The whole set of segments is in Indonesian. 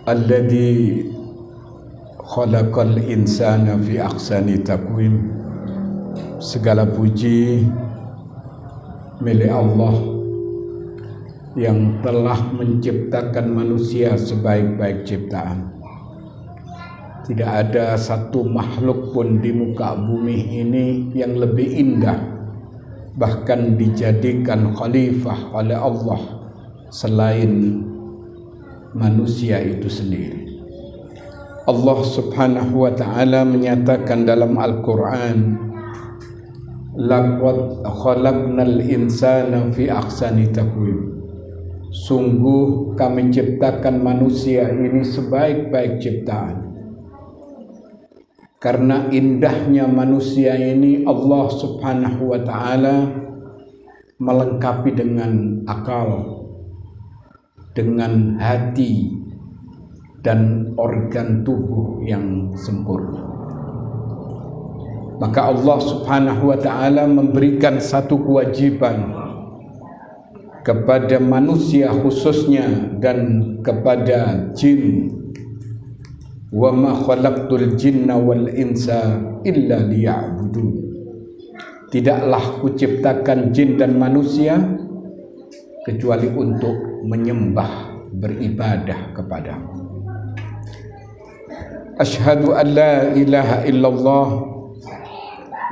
Alladzi khalaqal insana fi ahsani taqwim. Segala puji milik Allah yang telah menciptakan manusia sebaik-baik ciptaan. Tidak ada satu makhluk pun di muka bumi ini yang lebih indah, bahkan dijadikan khalifah oleh Allah selain manusia itu sendiri. Allah Subhanahu wa ta'ala menyatakan dalam Al-Quran, laqad khalaqnal insana fi ahsani taqwim. Sungguh kami ciptakan manusia ini sebaik-baik ciptaan. Karena indahnya manusia ini, Allah Subhanahu wa ta'ala melengkapi dengan akal, dengan hati, dan organ tubuh yang sempurna. Maka Allah Subhanahu wa ta'ala memberikan satu kewajiban kepada manusia khususnya dan kepada jin. Wa ma khalaqtul jinna wal insa illa liya'budun. Tidaklah kuciptakan jin dan manusia kecuali untuk menyembah, beribadah kepadamu. Asyhadu an la ilaha illallah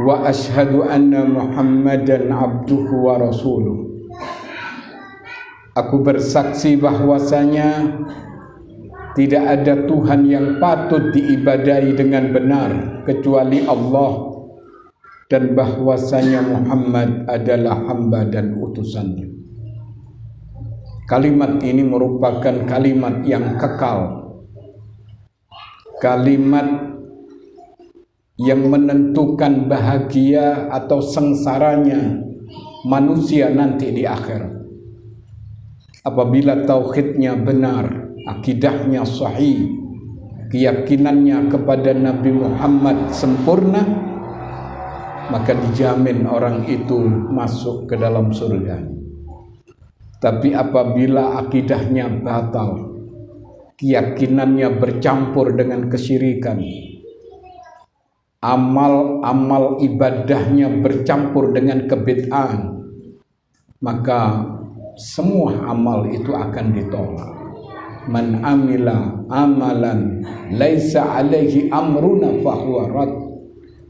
wa asyhadu anna Muhammadan abduhu wa rasuluh. Aku bersaksi bahwasanya tidak ada Tuhan yang patut diibadahi dengan benar kecuali Allah, dan bahwasanya Muhammad adalah hamba dan utusannya. Kalimat ini merupakan kalimat yang kekal, kalimat yang menentukan bahagia atau sengsaranya manusia nanti di akhirat. Apabila tauhidnya benar, akidahnya sahih, keyakinannya kepada Nabi Muhammad sempurna, maka dijamin orang itu masuk ke dalam surga. Tapi apabila akidahnya batal, keyakinannya bercampur dengan kesyirikan, amal-amal ibadahnya bercampur dengan kebid'ahan, maka semua amal itu akan ditolak. Man amila amalan laisa alaihi amruna fahuwa rad.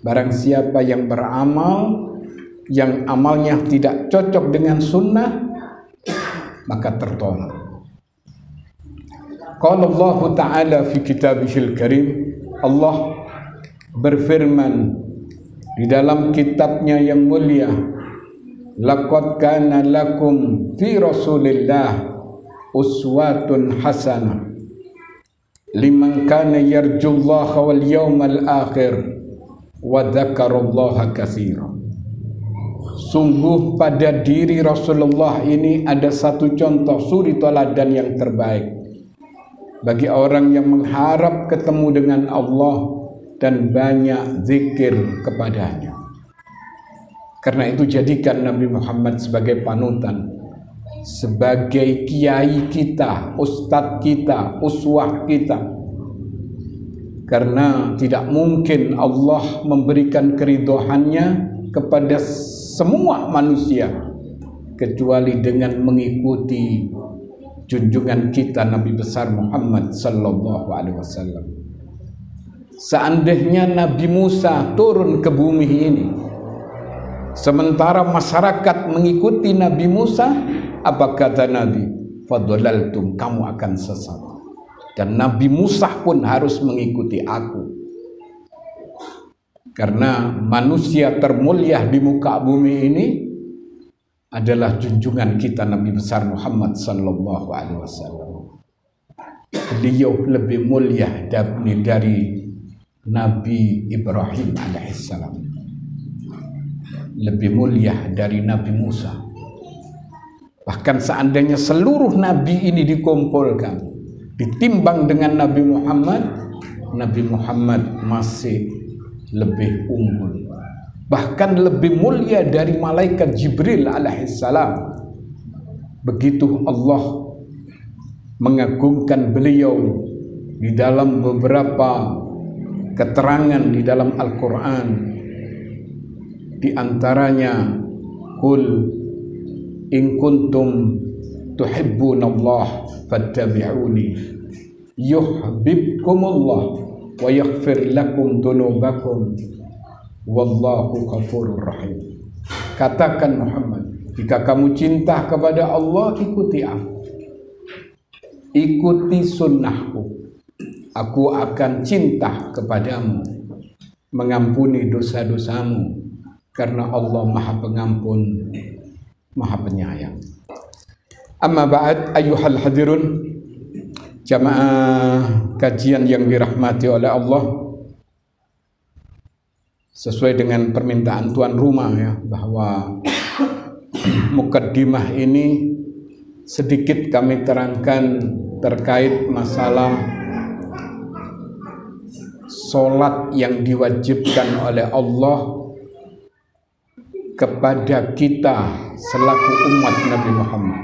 Barang siapa yang beramal yang amalnya tidak cocok dengan sunnah, maka tertolak. Qala Allah Ta'ala fi kitabihil karim. Allah berfirman di dalam kitabnya yang mulia, laqad kana lakum fi rasulillah uswatun hasanah liman kana yarjullaha wal yawmal akhir wa dzakarallaha katsira. Sungguh pada diri Rasulullah ini ada satu contoh suri teladan yang terbaik bagi orang yang mengharap ketemu dengan Allah dan banyak zikir kepadanya. Karena itu jadikan Nabi Muhammad sebagai panutan, sebagai kiai kita, ustadz kita, uswah kita. Karena tidak mungkin Allah memberikan keridhoannya kepada semua manusia kecuali dengan mengikuti junjungan kita Nabi besar Muhammad sallallahu alaihi wasallam. Seandainya Nabi Musa turun ke bumi ini, sementara masyarakat mengikuti Nabi Musa, apa kata Nabi? Fadhalaltum, kamu akan sesat. Dan Nabi Musa pun harus mengikuti aku. Karena manusia termulia di muka bumi ini adalah junjungan kita Nabi besar Muhammad sallallahu alaihi wasallam. Beliau lebih mulia dari Nabi Ibrahim alaihissalam, lebih mulia dari Nabi Musa. Bahkan seandainya seluruh nabi ini dikumpulkan, ditimbang dengan Nabi Muhammad masih lebih unggul, bahkan lebih mulia dari malaikat Jibril alaihissalam. Begitu Allah mengagungkan beliau di dalam beberapa keterangan di dalam Al-Quran, di antaranya qul in kuntum tuhibbunallah fattabi'uni yuhibbukumullah wa yaghfir lakum dunubakum wallahu ghafurur rahim. Katakan Muhammad, jika kamu cinta kepada Allah, ikuti aku, ikuti sunnahku, aku akan cinta kepadamu, mengampuni dosa-dosamu, karena Allah Maha Pengampun, Maha Penyayang. Amma ba'd, ayyuhal hadirun, jamaah kajian yang dirahmati oleh Allah. Sesuai dengan permintaan tuan rumah ya, bahwa mukaddimah ini sedikit kami terangkan terkait masalah solat yang diwajibkan oleh Allah kepada kita selaku umat Nabi Muhammad.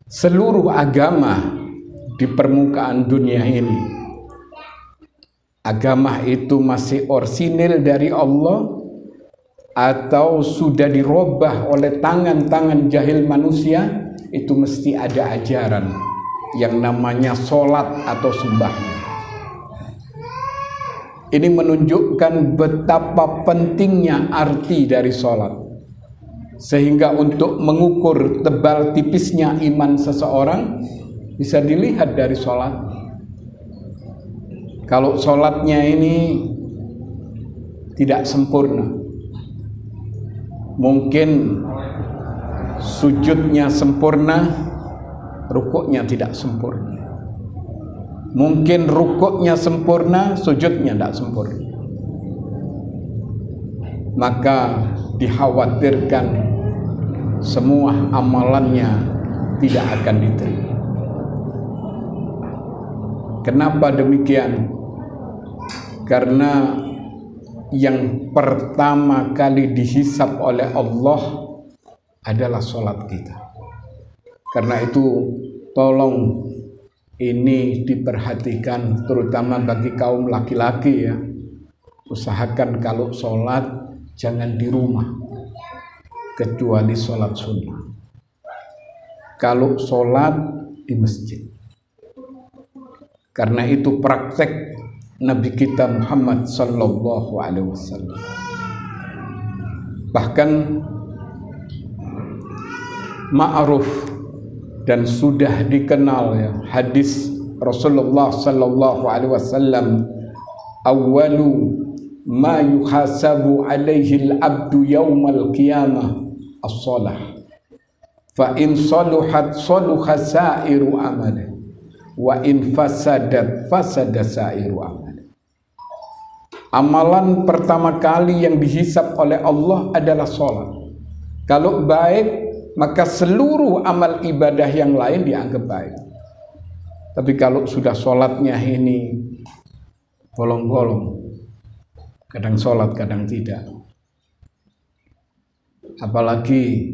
Seluruh agama di permukaan dunia ini, agama itu masih orsinil dari Allah atau sudah dirubah oleh tangan-tangan jahil manusia, itu mesti ada ajaran yang namanya sholat atau sembahyang. Ini menunjukkan betapa pentingnya arti dari sholat. Sehingga untuk mengukur tebal tipisnya iman seseorang bisa dilihat dari sholat. Kalau sholatnya ini tidak sempurna, mungkin sujudnya sempurna, rukuknya tidak sempurna. Mungkin rukuknya sempurna, sujudnya tidak sempurna. Maka dikhawatirkan semua amalannya tidak akan diterima. Kenapa demikian? Karena yang pertama kali dihisab oleh Allah adalah sholat kita. Karena itu tolong ini diperhatikan, terutama bagi kaum laki-laki ya. Usahakan kalau sholat jangan di rumah, kecuali sholat sunnah. Kalau sholat di masjid. Karena itu praktek Nabi kita Muhammad sallallahu alaihi wasallam. Bahkan ma'ruf dan sudah dikenal ya, hadis Rasulullah sallallahu alaihi wasallam, awwalu ma yuhasabu alaihi al-abdu yaumal qiyamah as-salah, fa in saluhat saluha sa'iru amalih, wa in fasadat fasada sa'iru amalih. Amalan pertama kali yang dihisab oleh Allah adalah sholat. Kalau baik, maka seluruh amal ibadah yang lain dianggap baik. Tapi kalau sudah sholatnya ini bolong-bolong, kadang sholat, kadang tidak, apalagi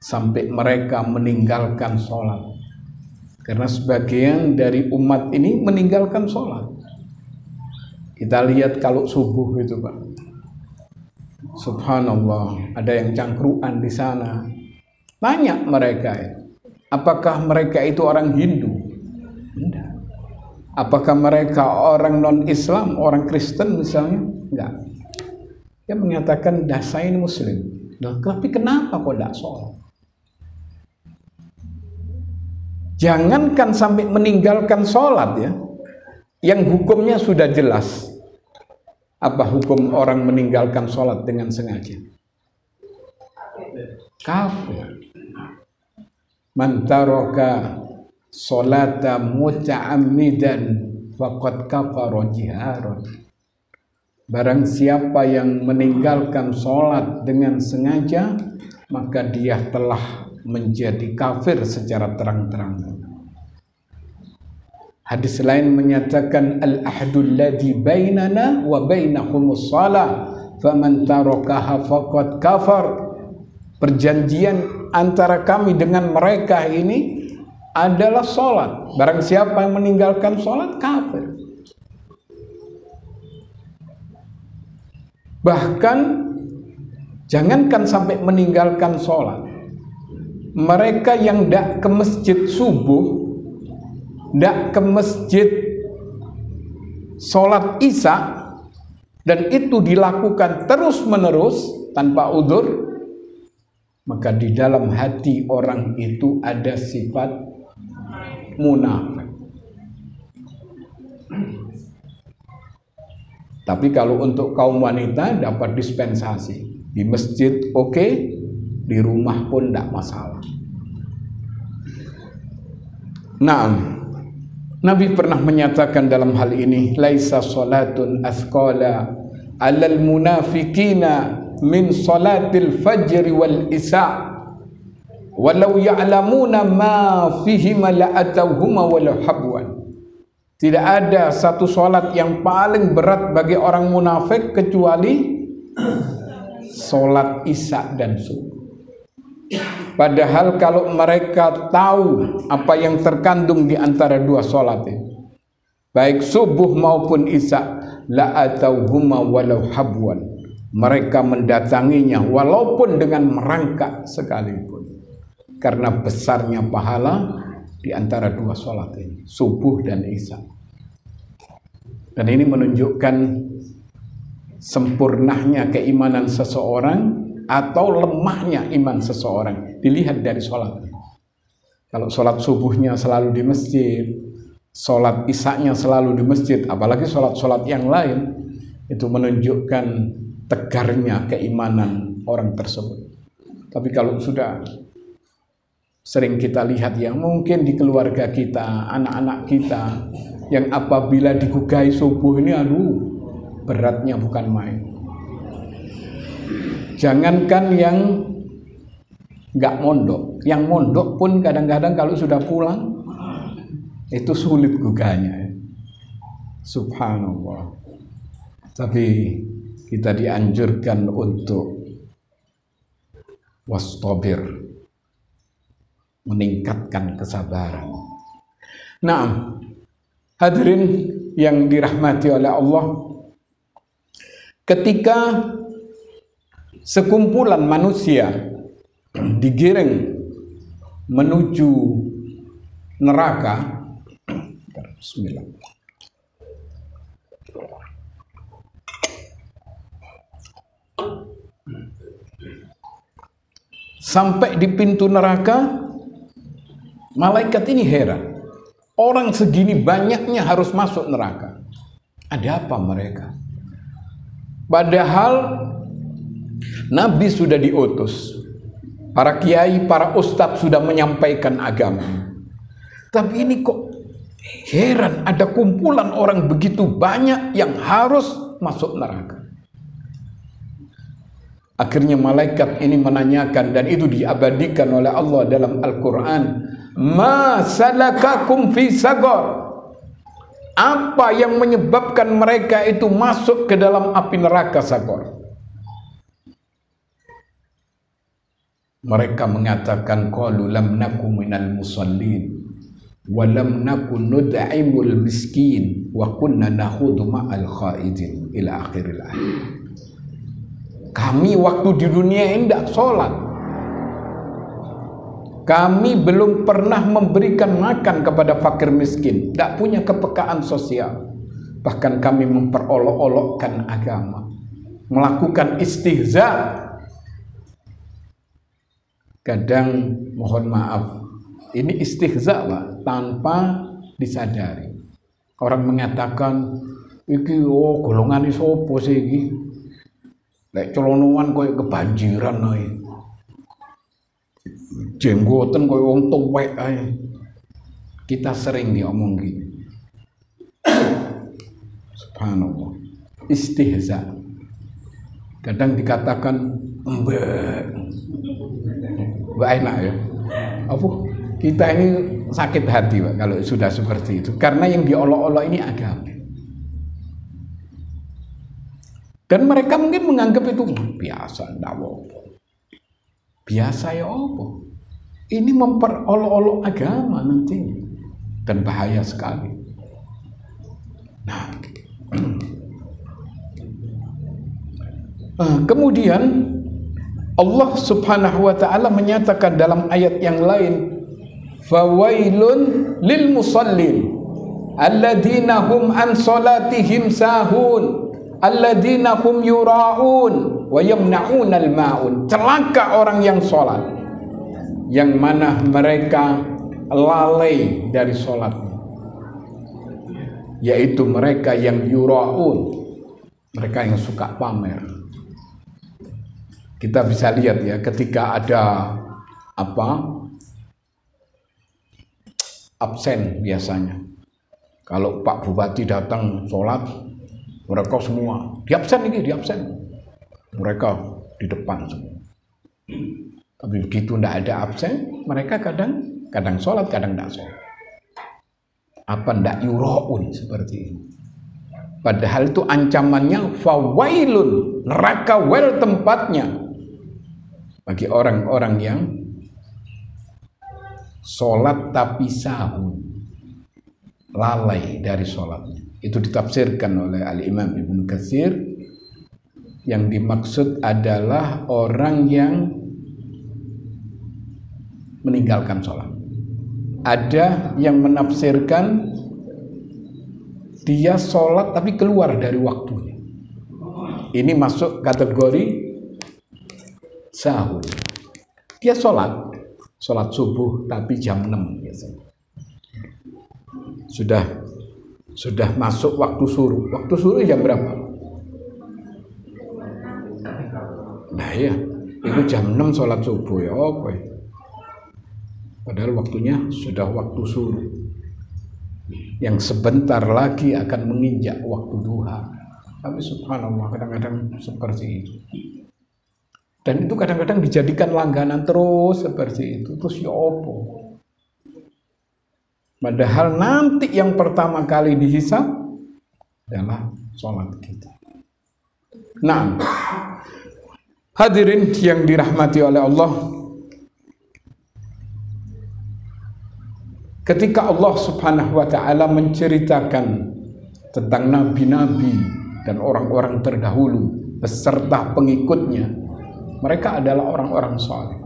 sampai mereka meninggalkan sholat. Karena sebagian dari umat ini meninggalkan sholat. Kita lihat kalau subuh itu Pak, subhanallah, ada yang cangkruan di sana. Tanya mereka, apakah mereka itu orang Hindu? Tidak. Apakah mereka orang non-Islam, orang Kristen misalnya? Enggak. Dia menyatakan, dah saya ini Muslim. Nah, tapi kenapa kok tidak sholat? Jangankan sampai meninggalkan sholat ya, yang hukumnya sudah jelas. Apa hukum orang meninggalkan sholat dengan sengaja? Kafir. Man taraka sholata muta'ammidan faqad kafara jiharan. Barang siapa yang meninggalkan sholat dengan sengaja, maka dia telah menjadi kafir secara terang-terangan. Hadis lain menyatakan al-ahdul ladzi bainana wa bainahumus shalah faman tarakaha faqad kafar. Perjanjian antara kami dengan mereka ini adalah sholat. Barang siapa yang meninggalkan sholat, kafir. Bahkan jangankan sampai meninggalkan sholat, mereka yang tidak ke masjid subuh, tidak ke masjid sholat isya, dan itu dilakukan terus menerus tanpa udzur, maka di dalam hati orang itu ada sifat munafik. Tapi kalau untuk kaum wanita dapat dispensasi. Di masjid oke, di rumah pun tidak masalah. Nah, Nabi pernah menyatakan dalam hal ini, laisa salatun asqala 'alal munafiqina min salatil fajr wal isya walau ya'lamuna ma fihima la'atawhuma walau habwan. Tidak ada satu salat yang paling berat bagi orang munafik kecuali salat isya dan subuh. Padahal kalau mereka tahu apa yang terkandung di antara dua salat ini, baik subuh maupun isya, la'atawhuma walau habwan, mereka mendatanginya walaupun dengan merangkak sekalipun, karena besarnya pahala di antara dua salat ini, subuh dan isya. Dan ini menunjukkan sempurnanya keimanan seseorang atau lemahnya iman seseorang dilihat dari salat. Kalau salat subuhnya selalu di masjid, salat isyanya selalu di masjid, apalagi salat-salat yang lain, itu menunjukkan tegarnya keimanan orang tersebut. Tapi kalau sudah sering kita lihat yang mungkin di keluarga kita, anak-anak kita, yang apabila digugai subuh ini, beratnya bukan main. Jangankan yang nggak mondok, yang mondok pun kadang-kadang kalau sudah pulang itu sulit guganya. Subhanallah. Tapi kita dianjurkan untuk wastabir, meningkatkan kesabaran. Nah, hadirin yang dirahmati oleh Allah, ketika sekumpulan manusia digiring menuju neraka, bismillah, sampai di pintu neraka, malaikat ini heran. Orang segini banyaknya harus masuk neraka. Ada apa mereka? Padahal Nabi sudah diutus, para kiai, para ustadz sudah menyampaikan agama. Tapi ini kok heran, ada kumpulan orang begitu banyak yang harus masuk neraka. Akhirnya malaikat ini menanyakan, dan itu diabadikan oleh Allah dalam Al-Quran, ma salakakum fi saqar, apa yang menyebabkan mereka itu masuk ke dalam api neraka Saqar? Mereka mengatakan, qalu lam naku minal musallin wa lam naku nud'imul miskin wa kunna nakhudhu ma'al khaidin, ila akhiril ayat. Kami waktu di dunia ini tidak sholat, kami belum pernah memberikan makan kepada fakir miskin, tidak punya kepekaan sosial, bahkan kami memperolok-olokkan agama, melakukan istihza. Kadang mohon maaf, ini istihza Pak, tanpa disadari. Orang mengatakan, iki golongan ini sopo sih iki? Lek celonoan koyo kebanjiran ae. Jenggoten koyo wong tuwek ae. Kita sering diomong gini. Subhanallah. Istihza. Kadang dikatakan mbak enak ya. Apa? Kita ini sakit hati Pak kalau sudah seperti itu. Karena yang diolok-olok ini agama. Dan mereka mungkin menganggap itu biasa, tidak apa-apa. Biasa ya apa? Ini memperolok-olok agama nantinya. Dan bahaya sekali. Nah, kemudian Allah Subhanahu wa ta'ala menyatakan dalam ayat yang lain, fawailun lil musallin alladzina hum an salatihim sahun alladzina hum yura'un wa yamna'unal ma'un. Celaka orang yang sholat, yang mana mereka lalai dari sholatnya, yaitu mereka yang yura'un, mereka yang suka pamer. Kita bisa lihat ya, ketika ada absen biasanya. Kalau Pak Bupati datang sholat, mereka semua diabsen. Mereka di depan semua. Tapi begitu tidak ada absen, mereka kadang sholat, kadang tidak sholat. Apa ndak yura'un seperti ini? Padahal itu ancamannya fawailun, neraka wel tempatnya bagi orang-orang yang sholat tapi sahun, lalai dari sholatnya. Itu ditafsirkan oleh Al-Imam Ibnu Katsir. Yang dimaksud adalah orang yang meninggalkan sholat. Ada yang menafsirkan dia sholat tapi keluar dari waktunya. Ini masuk kategori sahur. Dia sholat subuh tapi jam 6 biasanya. Sudah masuk waktu suruh. Waktu suruh jam berapa? Nah ya, itu jam 6 sholat subuh ya apa ya? Padahal waktunya sudah waktu suruh, yang sebentar lagi akan menginjak waktu duha. Tapi subhanallah, kadang-kadang seperti itu. Dan itu kadang-kadang dijadikan langganan terus seperti itu. Terus ya apa? Padahal nanti yang pertama kali dihisab adalah sholat kita. Nah, hadirin yang dirahmati oleh Allah, ketika Allah Subhanahu wa ta'ala menceritakan tentang nabi-nabi dan orang-orang terdahulu beserta pengikutnya, mereka adalah orang-orang saleh.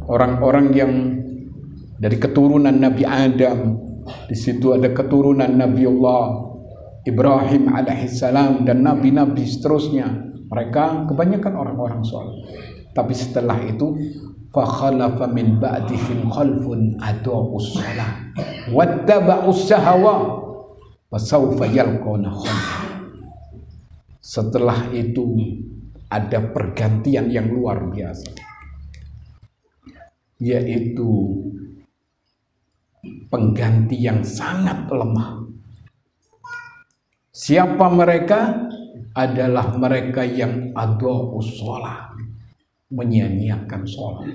Orang-orang yang dari keturunan Nabi Adam, di situ ada keturunan Nabiullah Ibrahim alaihissalam dan nabi-nabi seterusnya. Mereka kebanyakan orang-orang saleh. Tapi setelah itu fakhalafa min ba'dihim khalfun adaa'us shalah wattaba'us shahawat fasawfa yalqawna khayya. Setelah itu ada pergantian yang luar biasa, yaitu pengganti yang sangat lemah. Siapa mereka? Adalah mereka yang adaa'us shalah, menyia-nyiakan sholat.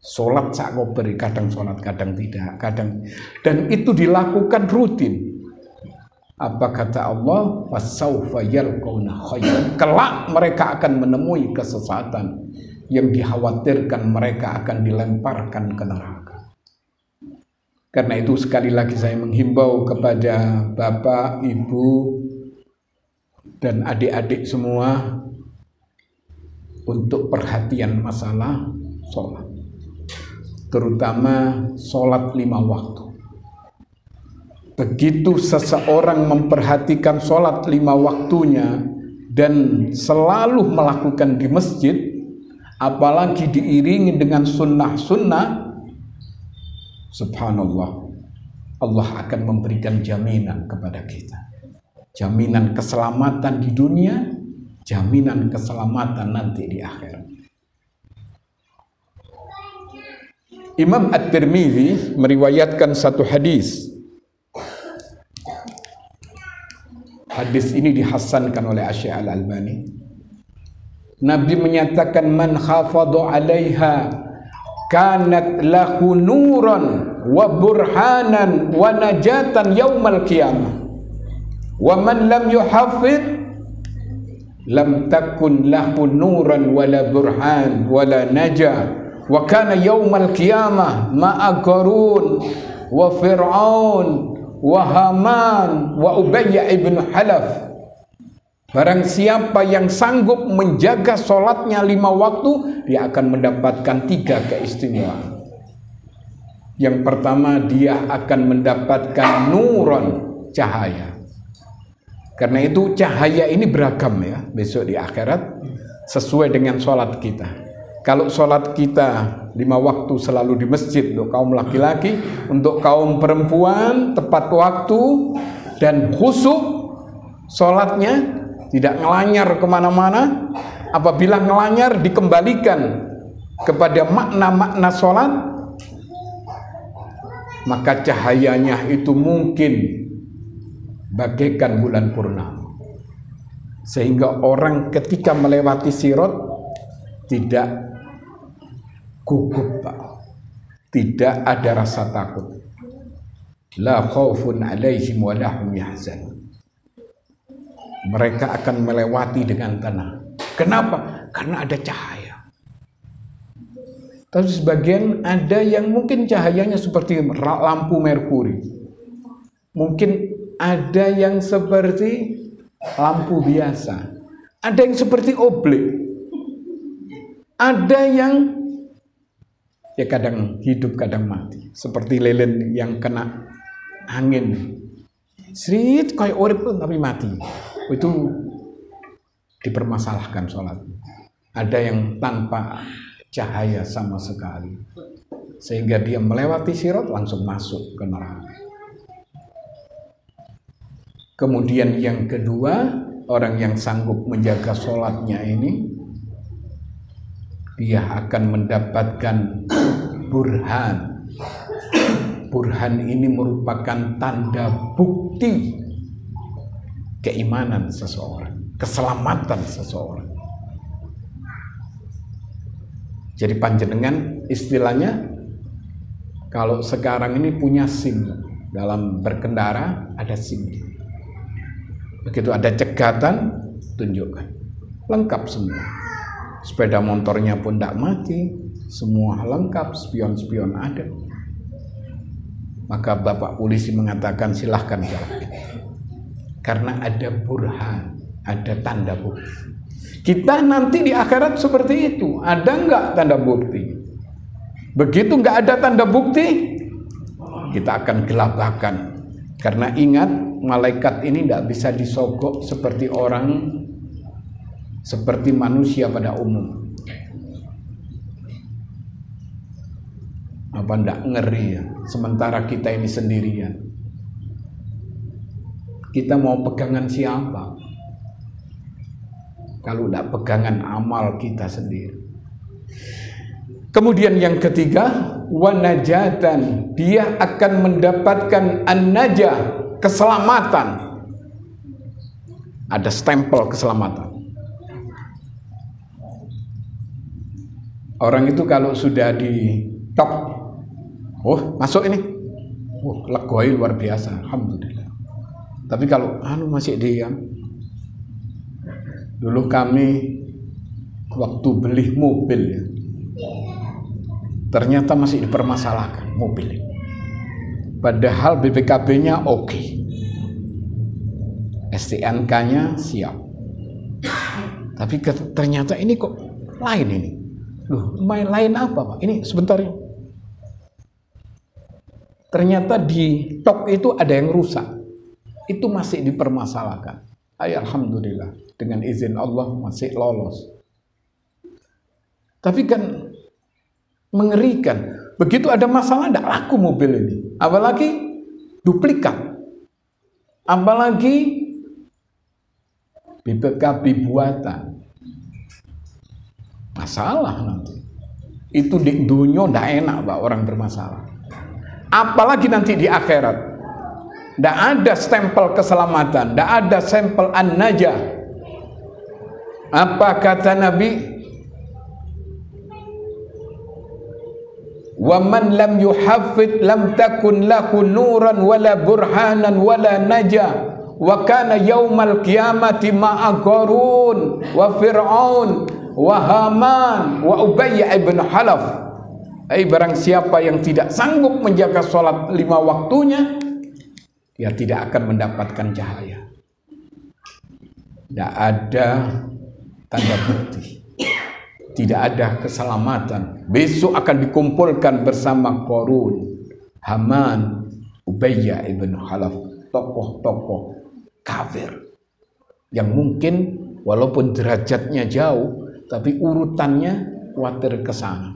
Sholat sak beri, kadang sholat, kadang tidak, dan itu dilakukan rutin. Apa kata Allah? Fasawfa yalqawna khayya. Kelak mereka akan menemui kesesatan yang dikhawatirkan mereka akan dilemparkan ke neraka. Karena itu sekali lagi saya menghimbau kepada bapak, ibu, dan adik-adik semua untuk perhatian masalah sholat, terutama sholat 5 waktu. Begitu seseorang memperhatikan sholat 5 waktunya dan selalu melakukan di masjid, apalagi diiringi dengan sunnah-sunnah, subhanallah, Allah akan memberikan jaminan kepada kita. Jaminan keselamatan di dunia, jaminan keselamatan nanti di akhirat. Imam At-Tirmidzi meriwayatkan satu hadis. Hadis ini dihasankan oleh Syekh Al-Albani. Nabi menyatakan man khafadha 'alaiha kanat lahu nuran wa burhanan wa najatan yaumal qiyamah. Wa man lam yuhafid lam takun lahu nuran wala burhan wala naja wa kana yaumal qiyamah ma'a Qarun wa Fir'aun wa Haman wa Ubayy ibn Halaf. Barang siapa yang sanggup menjaga sholatnya 5 waktu, dia akan mendapatkan 3 keistimewaan. Yang pertama, dia akan mendapatkan nuron, cahaya. Karena itu cahaya ini beragam ya, besok di akhirat sesuai dengan sholat kita. Kalau sholat kita 5 waktu selalu di masjid untuk kaum laki-laki, untuk kaum perempuan tepat waktu dan khusyuk sholatnya, tidak ngelanyar kemana-mana. Apabila ngelanyar dikembalikan kepada makna-makna sholat, maka cahayanya itu mungkin bagaikan bulan purnama, sehingga orang ketika melewati sirat tidak gugup, tidak ada rasa takut. La khaufun alaihim wa lahum yahzanun. Mereka akan melewati dengan tenang. Kenapa? Karena ada cahaya. Tapi sebagian ada yang mungkin cahayanya seperti lampu merkuri, mungkin ada yang seperti lampu biasa, ada yang seperti oblik, ada yang ya kadang hidup kadang mati, seperti lilin yang kena angin, srit kayak urip tapi mati. Itu dipermasalahkan sholat. Ada yang tanpa cahaya sama sekali, sehingga dia melewati sirat langsung masuk ke neraka. Kemudian yang kedua, orang yang sanggup menjaga sholatnya ini, dia akan mendapatkan burhan. Burhan ini merupakan tanda bukti keimanan seseorang, keselamatan seseorang. Jadi panjenengan istilahnya, kalau sekarang ini punya SIM, dalam berkendara ada SIM. Begitu ada cegatan, tunjukkan, lengkap semua. Sepeda motornya pun tidak mati, semua lengkap, spion-spion ada. Maka Bapak polisi mengatakan silahkan jalan, karena ada burhan, ada tanda bukti. Kita nanti di akhirat seperti itu, ada enggak tanda bukti? Begitu enggak ada tanda bukti, kita akan gelabakan. Karena ingat, malaikat ini tidak bisa disogok seperti orang, seperti manusia pada umum. Apa enggak ngeri ya? Sementara kita ini sendirian. Kita mau pegangan siapa? Kalau tidak pegangan amal kita sendiri. Kemudian yang ketiga, wanajatan, dia akan mendapatkan an-najah, keselamatan. Ada stempel keselamatan. Orang itu kalau sudah di top, oh masuk ini, oh legoi luar biasa, alhamdulillah. Tapi kalau masih diam. Dulu kami waktu beli mobil ya, ternyata masih dipermasalahkan mobil. Padahal BPKB-nya oke, STNK-nya siap. Tapi ternyata ini kok lain ini. Loh, lain apa Pak? Ini sebentar ya. Ternyata di tok itu ada yang rusak. Itu masih dipermasalahkan. Alhamdulillah, dengan izin Allah masih lolos. Tapi kan mengerikan. Begitu ada masalah, tidak laku mobil ini. Apalagi duplikat. Apalagi BPKB buatan. Masalah nanti. Itu di dunia tidak enak Pak, orang bermasalah. Apalagi nanti di akhirat. Tidak ada stempel keselamatan, tidak ada stempel an-najah. Apa kata Nabi? Wa man lam yuhaffid lam takun lahu nuran wala burhanan wala najah wa kana yaumal qiyamati ma'a Qarun wa Fir'aun wa Haman wa Ubay ibn Khalaf. Barang siapa yang tidak sanggup menjaga sholat 5 waktunya, dia tidak akan mendapatkan cahaya. Tidak ada tanda bukti, tidak ada keselamatan. Besok akan dikumpulkan bersama Qarun, Haman, Ubay ibn Khalaf, tokoh-tokoh kafir yang mungkin walaupun derajatnya jauh, tapi urutannya khawatir ke sana,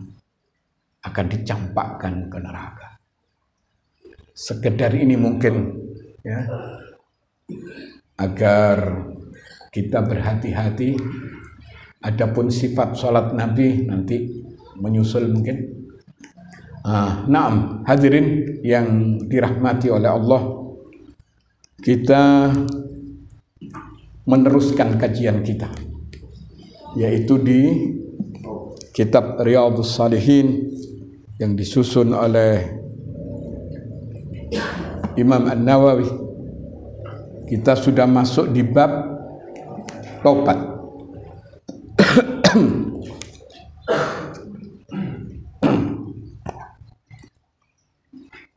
akan dicampakkan ke neraka. Sekedar ini mungkin ya, agar kita berhati-hati. Adapun sifat sholat Nabi nanti menyusul mungkin. Naam, hadirin yang dirahmati oleh Allah, kita meneruskan kajian kita, yaitu di kitab Riyadhus Shalihin yang disusun oleh Imam An-Nawawi. Kita sudah masuk di bab tobat.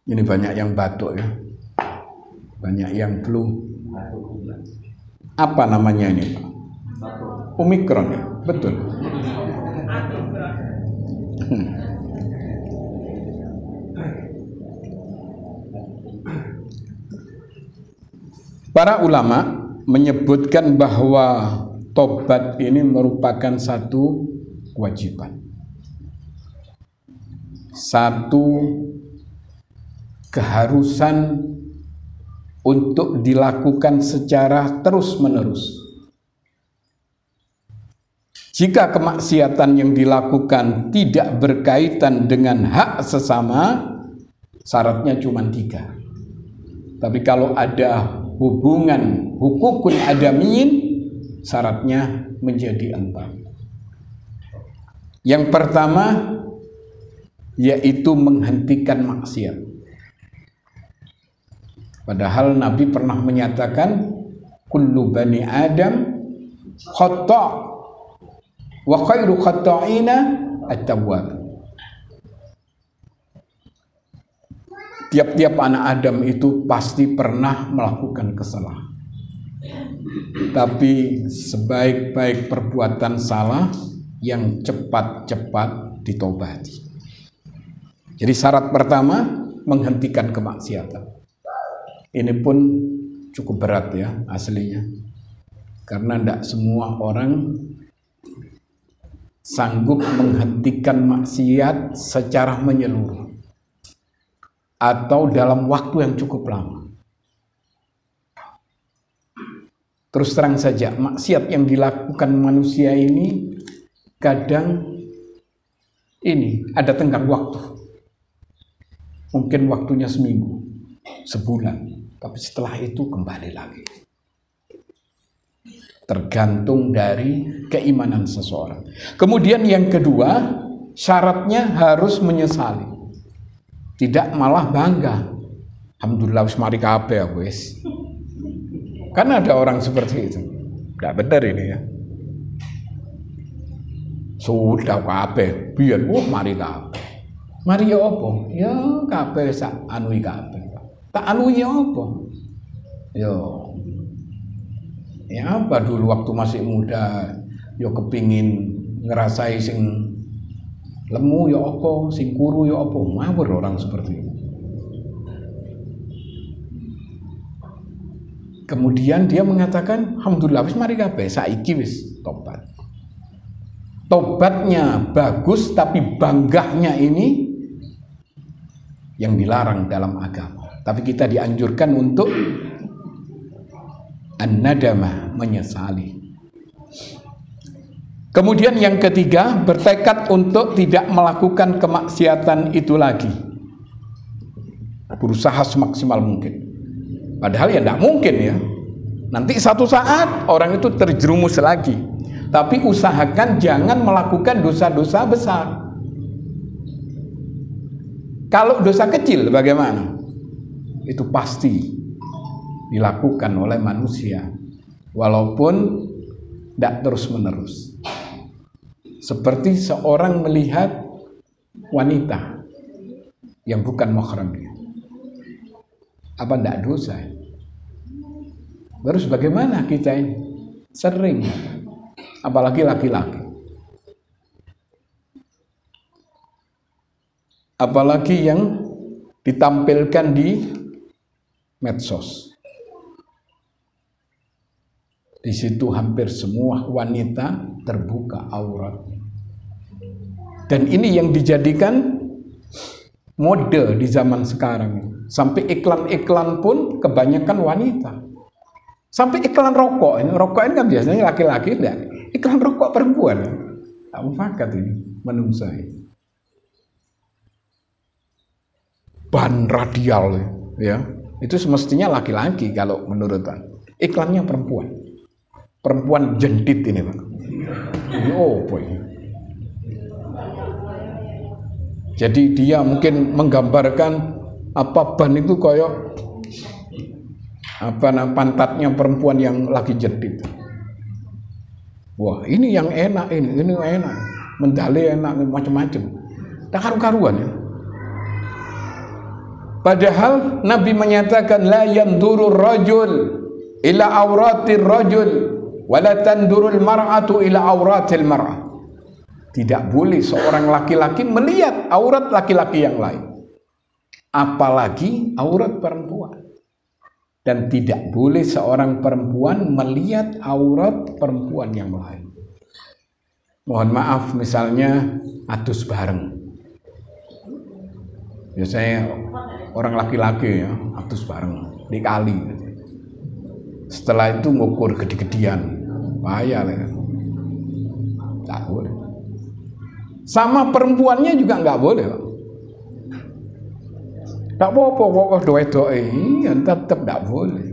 Ini banyak yang batuk ya, banyak yang flu. Apa namanya ini Pak? Omikron ya, betul. Para ulama menyebutkan bahwa tobat ini merupakan satu kewajiban, satu keharusan untuk dilakukan secara terus-menerus. Jika kemaksiatan yang dilakukan tidak berkaitan dengan hak sesama, syaratnya cuma 3. Tapi kalau ada hubungan hukukun adamiyin, syaratnya menjadi 4. Yang pertama yaitu menghentikan maksiat. Padahal Nabi pernah menyatakan kullu bani Adam khata' wa khairu khata'ina at-tawwab. Tiap-tiap anak Adam itu pasti pernah melakukan kesalahan. Tapi sebaik-baik perbuatan salah yang cepat-cepat ditobati. Jadi syarat pertama menghentikan kemaksiatan. Ini pun cukup berat ya aslinya. Karena tidak semua orang sanggup menghentikan maksiat secara menyeluruh atau dalam waktu yang cukup lama. Terus terang saja, maksiat yang dilakukan manusia ini kadang ini ada tenggang waktu. Mungkin waktunya seminggu, sebulan, tapi setelah itu kembali lagi. Tergantung dari keimanan seseorang. Kemudian yang kedua, syaratnya harus menyesali. Tidak malah bangga. Alhamdulillah wis mari kabeh aku wis. Kan ada orang seperti itu. Tidak benar ini ya. Sudah kabeh, biyen mari kabeh. Mari ya apa? Ya kabeh sak anui kabeh. Tak anui ya apa? Ya apa dulu waktu masih muda yo kepingin ngerasai sing lemu ya apa, sing kuru ya apa, ngawur orang seperti itu. Kemudian dia mengatakan, alhamdulillah wis mari kabeh, saiki wis tobat. Tobatnya bagus, tapi banggahnya ini yang dilarang dalam agama. Tapi kita dianjurkan untuk an-nadamah, menyesali. Kemudian yang ketiga, bertekad untuk tidak melakukan kemaksiatan itu lagi. Berusaha semaksimal mungkin. Padahal ya tidak mungkin ya. Nanti satu saat orang itu terjerumus lagi. Tapi usahakan jangan melakukan dosa-dosa besar. Kalau dosa kecil bagaimana? Itu pasti dilakukan oleh manusia, walaupun tidak terus-menerus. Seperti seorang melihat wanita yang bukan mahramnya, apa tidak dosa? Terus bagaimana kita ini? Sering, apalagi laki-laki, apalagi yang ditampilkan di medsos. Di situ hampir semua wanita terbuka auratnya. Dan ini yang dijadikan mode di zaman sekarang. Sampai iklan-iklan pun kebanyakan wanita. Sampai iklan rokok ini kan biasanya laki-laki, enggak. Iklan rokok perempuan. Tak mufakat ini menurut saya. Ban radial ya. Itu semestinya laki-laki kalau menurut saya. Iklannya perempuan. Perempuan jendit ini, Pak. Oh, boy. Jadi dia mungkin menggambarkan apa ban itu koyok pantatnya perempuan yang lagi jendit. Wah, ini yang enak ini enak. Mendali enak macam-macam. Tak karu-karuan ya. Padahal Nabi menyatakan la yanduru rajul ila auratir rajul wala tandurul mar'atu ila auratil mar'ah. Tidak boleh seorang laki-laki melihat aurat laki-laki yang lain, apalagi aurat perempuan. Dan tidak boleh seorang perempuan melihat aurat perempuan yang lain. Mohon maaf, misalnya adus bareng. Biasanya orang laki-laki ya adus bareng di kali. Setelah itu ngukur gede-gedean, bahaya kan? Tak boleh. Sama perempuannya juga nggak boleh, Pak. Tak apa-apa, doa-doa ini tetap tidak boleh.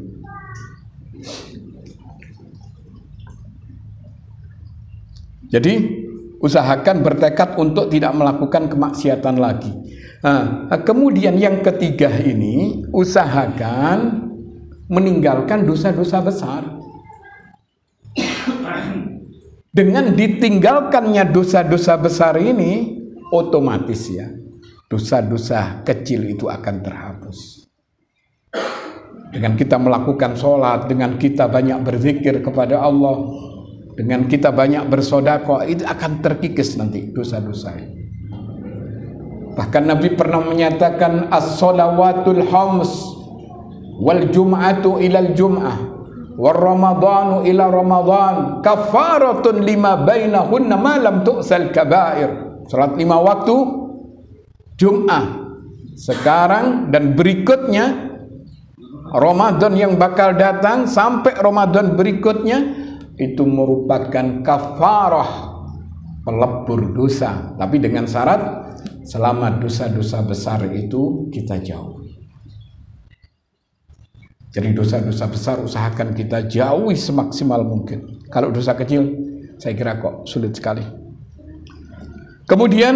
Jadi usahakan bertekad untuk tidak melakukan kemaksiatan lagi. Nah, kemudian yang ketiga ini, usahakan meninggalkan dosa-dosa besar. Dengan ditinggalkannya dosa-dosa besar ini, otomatis ya, dosa-dosa kecil itu akan terhapus. Dengan kita melakukan sholat, dengan kita banyak berzikir kepada Allah, dengan kita banyak bersedekah, itu akan terkikis nanti dosa-dosa ini. Bahkan Nabi pernah menyatakan as-shalawatul khams wal jum'atu ilal jum'ah war ramadhanu ila ramadhan kafaratun lima bainahunna ma lam tu'sal kabair. Salat 5 waktu Jum'ah sekarang dan berikutnya, Ramadan yang bakal datang sampai Ramadan berikutnya, itu merupakan kafarah, pelebur dosa, tapi dengan syarat selama dosa-dosa besar itu kita jauhi. Jadi dosa-dosa besar usahakan kita jauhi semaksimal mungkin. Kalau dosa kecil saya kira kok sulit sekali. Kemudian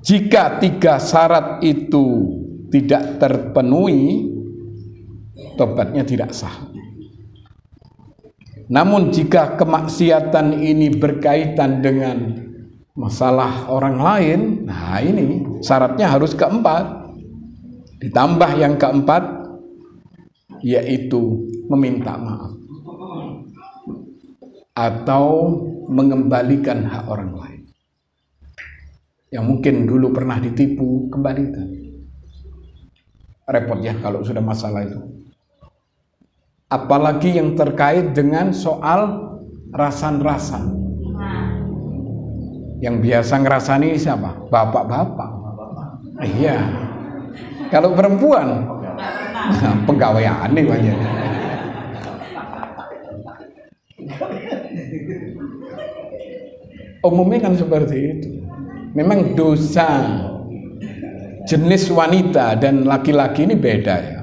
jika 3 syarat itu tidak terpenuhi, tobatnya tidak sah. Namun jika kemaksiatan ini berkaitan dengan masalah orang lain, nah ini syaratnya harus keempat. Ditambah yang keempat, yaitu meminta maaf atau mengembalikan hak orang lain. Yang mungkin dulu pernah ditipu, kembalikan. Repot ya kalau sudah masalah itu. Apalagi yang terkait dengan soal rasan-rasan. Yang biasa ngerasani siapa? Bapak-bapak. Iya. Kalau perempuan, pegawaian nih banyak. Umumnya kan seperti itu. Memang dosa jenis wanita dan laki-laki ini beda ya.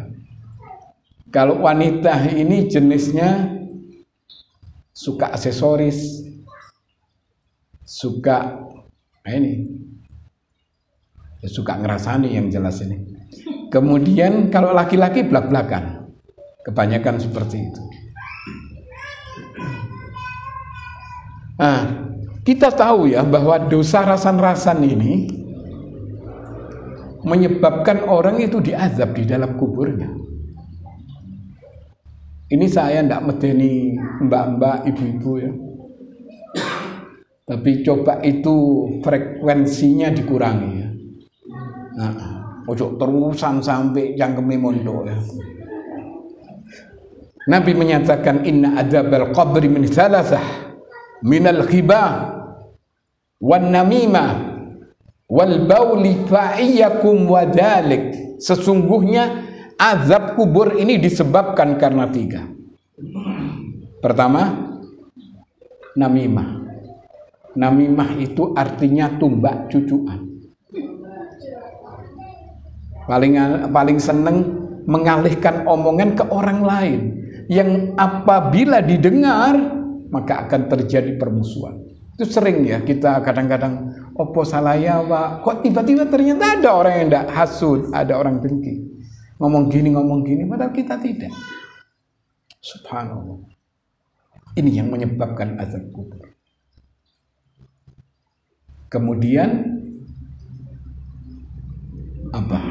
Kalau wanita ini jenisnya suka aksesoris, suka suka ngerasani yang jelas ini. Kemudian kalau laki-laki blak-blakan, kebanyakan seperti itu. Nah, kita tahu ya bahwa dosa rasan-rasan ini menyebabkan orang itu diazab di dalam kuburnya. Ini saya tidak medeni mbak-mbak, ibu-ibu ya. Tapi coba itu frekuensinya dikurangi ya. Nah, ojo terusan sampai jangkeme mondok ya. Nabi menyatakan inna adzabal qabri min thalathah minal ghibah wan namimah wal bauli fa'iyakum wadalik. Sesungguhnya azab kubur ini disebabkan karena 3. Pertama, namimah. Namimah itu artinya tumbak cucuan. Paling seneng mengalihkan omongan ke orang lain yang apabila didengar maka akan terjadi permusuhan. Itu sering ya kita kadang-kadang opo salaya Pak, kok tiba-tiba ternyata ada orang yang tidak hasud, ada orang dengki, ngomong gini padahal kita tidak. Subhanallah. Ini yang menyebabkan azab kubur. Kemudian apa?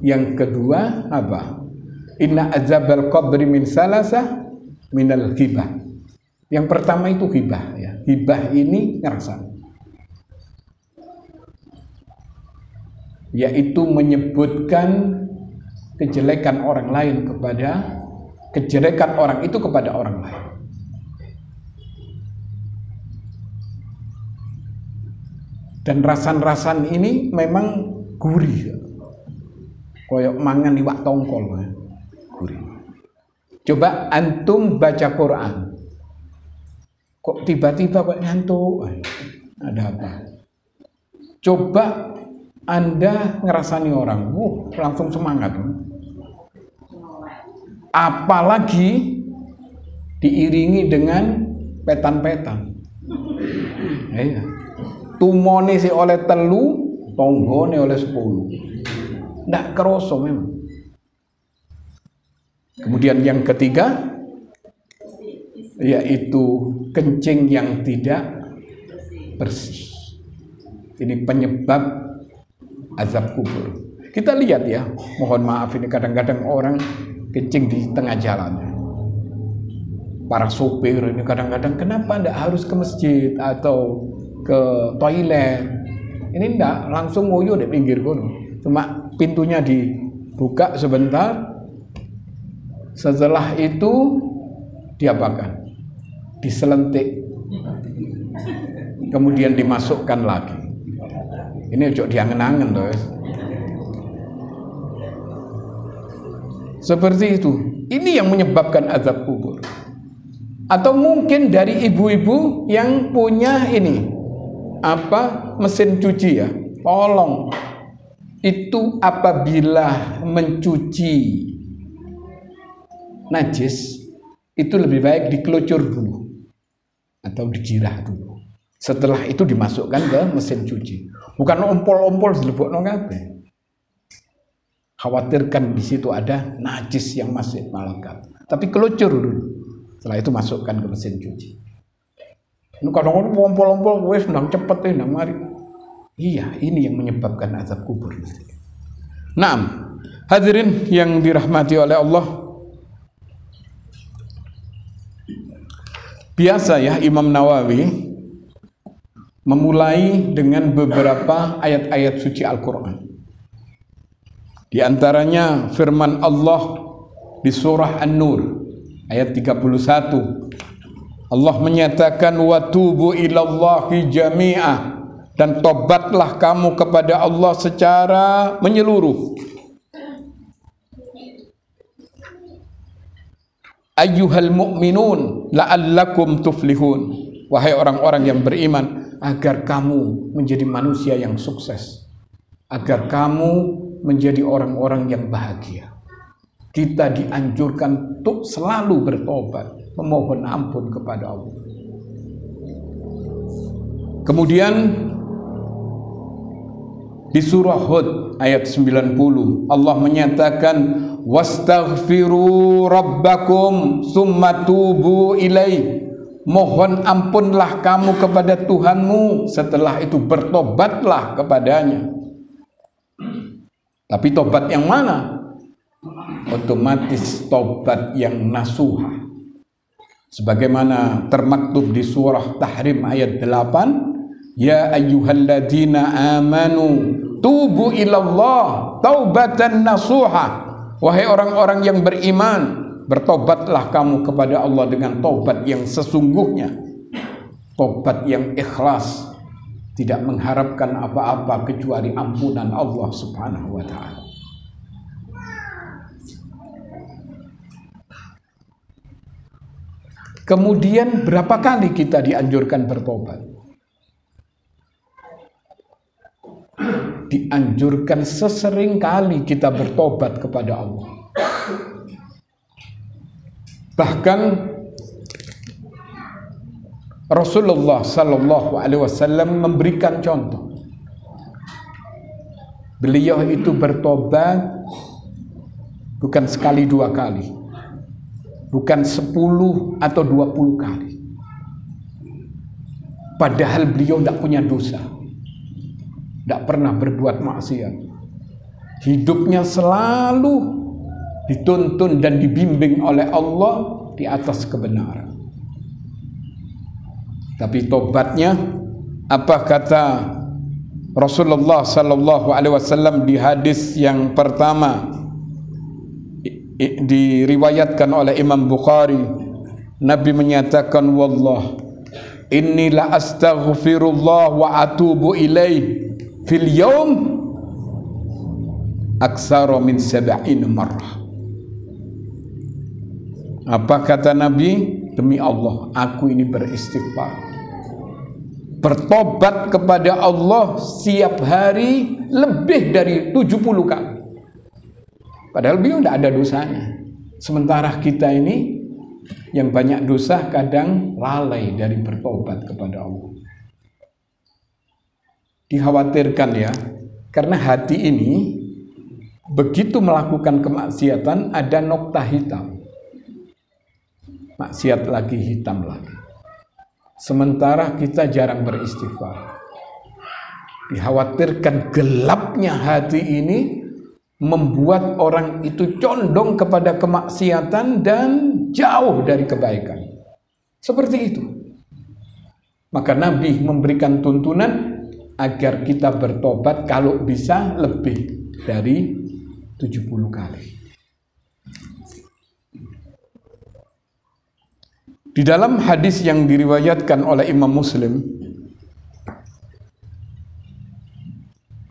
Yang kedua apa? Inna azabal qabri min salasah minal ghibah. Yang pertama itu ghibah ya. Ghibah ini ngerasan, yaitu menyebutkan kejelekan orang lain kepada kejelekan orang itu kepada orang lain. Dan rasan-rasan ini memang gurih, koyok mangan iwak tongkol, gurih. Coba antum baca Quran, kok tiba-tiba kok ngantuk, ada apa? Coba Anda ngerasani orang, langsung semangat. Apalagi diiringi dengan petan-petan. Iya. Tumone si oleh telu, tonggone oleh 10. Ndak keroso memang. Kemudian yang ketiga, yaitu kencing yang tidak bersih. Ini penyebab azab kubur. Kita lihat ya, mohon maaf ini kadang-kadang orang kencing di tengah jalan. Para sopir ini kadang-kadang kenapa ndak harus ke masjid atau ke toilet, ini enggak langsung ngoyo di pinggir kono, cuma pintunya dibuka sebentar, setelah itu diapakan? Diselentik, kemudian dimasukkan lagi. Ini ojo diangen-angen loh. Seperti itu. Ini yang menyebabkan azab kubur. Atau mungkin dari ibu-ibu yang punya ini mesin cuci ya, tolong itu apabila mencuci najis itu lebih baik dikelucur dulu atau dijirah dulu, setelah itu dimasukkan ke mesin cuci, bukan ompol-ompol dilebokno kabeh. Khawatirkan di situ ada najis yang masih melekat, tapi kelucur dulu, setelah itu masukkan ke mesin cuci. Kadang-kadang pompol-pompol wes ndang cepet ndang mari. Iya, ini yang menyebabkan azab kubur. Naam, hadirin yang dirahmati oleh Allah. Biasa ya Imam Nawawi memulai dengan beberapa ayat-ayat suci Al-Qur'an. Di antaranya firman Allah di surah An-Nur ayat 31. Allah menyatakan watubu ilallahi jami'ah, dan tobatlah kamu kepada Allah secara menyeluruh. Ayyuhal mu'minun la'allakum tuflihun, wahai orang-orang yang beriman, agar kamu menjadi manusia yang sukses, agar kamu menjadi orang-orang yang bahagia. Kita dianjurkan untuk selalu bertobat, memohon ampun kepada Allah. Kemudian Di surah Hud ayat 90 Allah menyatakan wastaghfiru rabbakum summa tubu ilaih. Mohon ampunlah kamu kepada Tuhanmu, setelah itu bertobatlah kepadanya. Tapi tobat yang mana? Otomatis tobat yang nasuha. Sebagaimana termaktub di surah Tahrim ayat 8, ya ayyuhalladzina amanu tubu ilallah taubatan nasuha. Wahai orang-orang yang beriman, bertobatlah kamu kepada Allah dengan tobat yang sesungguhnya, tobat yang ikhlas, tidak mengharapkan apa-apa kecuali ampunan Allah Subhanahu wa ta'ala. Kemudian berapa kali kita dianjurkan bertobat? Dianjurkan sesering kali kita bertobat kepada Allah. Bahkan Rasulullah Sallallahu Alaihi Wasallam memberikan contoh. Beliau itu bertobat bukan sekali dua kali, bukan 10 atau 20 kali. Padahal beliau tidak punya dosa, tidak pernah berbuat maksiat. Hidupnya selalu dituntun dan dibimbing oleh Allah di atas kebenaran. Tapi tobatnya, apa kata Rasulullah Sallallahu Alaihi Wasallam di hadis yang pertama diriwayatkan oleh Imam Bukhari, Nabi menyatakan, wallah inni la astaghfirullah wa atubu ilaih fil yaum aksara min 70 marrah. Apa kata Nabi? Demi Allah, aku ini beristighfar, bertobat kepada Allah setiap hari lebih dari 70 kali. Padahal beliau tidak ada dosanya. Sementara kita ini yang banyak dosa kadang lalai dari bertobat kepada Allah. Dikhawatirkan ya, karena hati ini begitu melakukan kemaksiatan ada nokta hitam. Maksiat lagi, hitam lagi. Sementara kita jarang beristighfar. Dikhawatirkan gelapnya hati ini membuat orang itu condong kepada kemaksiatan dan jauh dari kebaikan. Seperti itu. Maka Nabi memberikan tuntunan agar kita bertobat kalau bisa lebih dari 70 kali. Di dalam hadis yang diriwayatkan oleh Imam Muslim,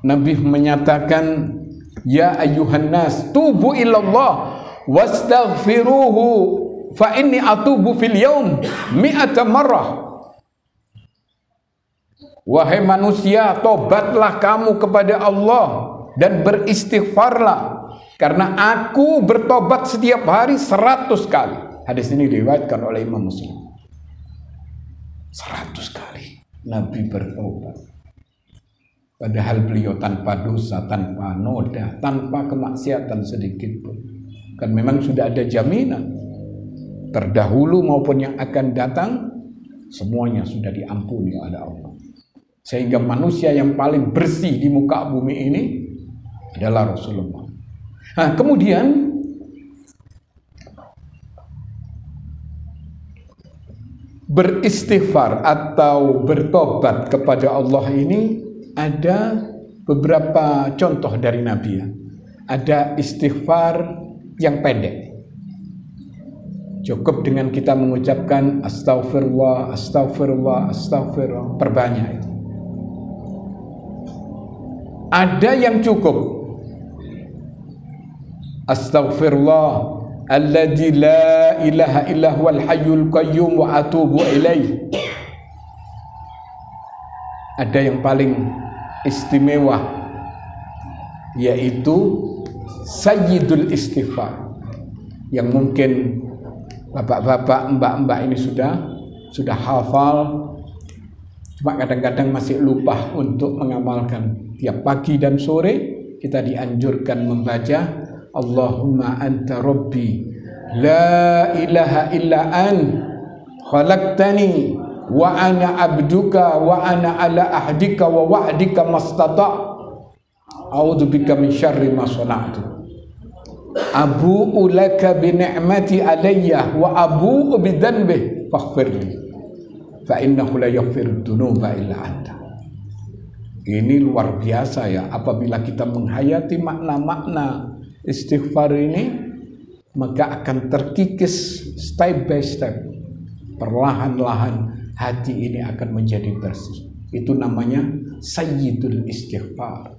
Nabi menyatakan, ya ayyuhan nas tubu ilallah wastaghfiruhu fa inni atubu fil yaum 100 marrah. Wahai manusia, tobatlah kamu kepada Allah dan beristighfarlah, karena aku bertobat setiap hari 100 kali. Hadis ini diriwayatkan oleh Imam Muslim. 100 kali Nabi bertobat. Padahal beliau tanpa dosa, tanpa noda, tanpa kemaksiatan sedikit pun. Kan memang sudah ada jaminan. Terdahulu maupun yang akan datang, semuanya sudah diampuni oleh Allah. Sehingga manusia yang paling bersih di muka bumi ini adalah Rasulullah. Nah, kemudian beristighfar atau bertobat kepada Allah ini ada beberapa contoh dari Nabi ya. Ada istighfar yang pendek. Cukup dengan kita mengucapkan astaghfirullah, astaghfirullah, astaghfirullah, perbanyak itu. Ada yang cukup astaghfirullah alladzi la ilaha illa huwal hayyul qayyum wa atubu ilaih. Ada yang paling istimewa, yaitu sayyidul istighfar, yang mungkin bapak-bapak, mbak-mbak ini sudah hafal. Cuma kadang-kadang masih lupa untuk mengamalkan. Tiap pagi dan sore kita dianjurkan membaca Allahumma anta rabbi la ilaha illa an khalaqtani wa ana abduka wa ana ala ahdika wa wa'dika mastata' a'udzubika min syarri ma sana'tu abu'u laka bi ni'mati alayya wa abu'u bi dhanbi faghfirli fa innahu la yaghfiru dzunuba illa anta. Ini luar biasa ya, apabila kita menghayati makna-makna istighfar ini, maka akan terkikis step by step, perlahan-lahan hati ini akan menjadi bersih. Itu namanya sayyidul istighfar.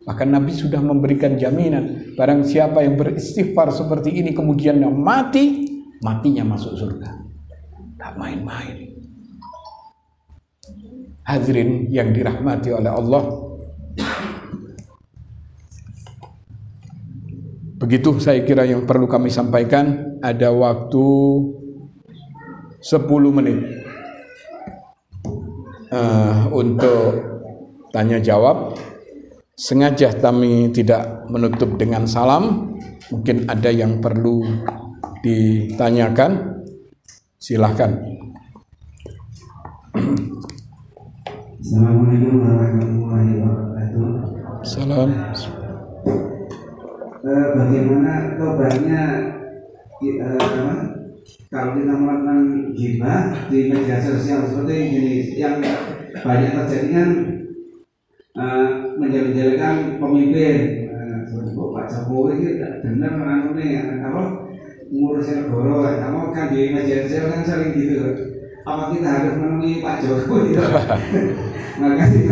Bahkan Nabi sudah memberikan jaminan, barang siapa yang beristighfar seperti ini kemudian mati, matinya masuk surga. Tak main-main. Hadirin yang dirahmati oleh Allah, begitu saya kira yang perlu kami sampaikan. Ada waktu 10 menit untuk tanya jawab. Sengaja kami tidak menutup dengan salam. Mungkin ada yang perlu ditanyakan. Silahkan. Assalamualaikum warahmatullahi wabarakatuh. Salam. Bagaimana tobatnya kalau kita melakukan ghibah di media sosial seperti ini, yang banyak terjadi kan menjelek-jelekan pemimpin. Pak Jokowi ini benar kalau ngurusin negara, kamu kan di media sosial kan sering gitu. Apa kita harus menemui Pak Jokowi? Makasih.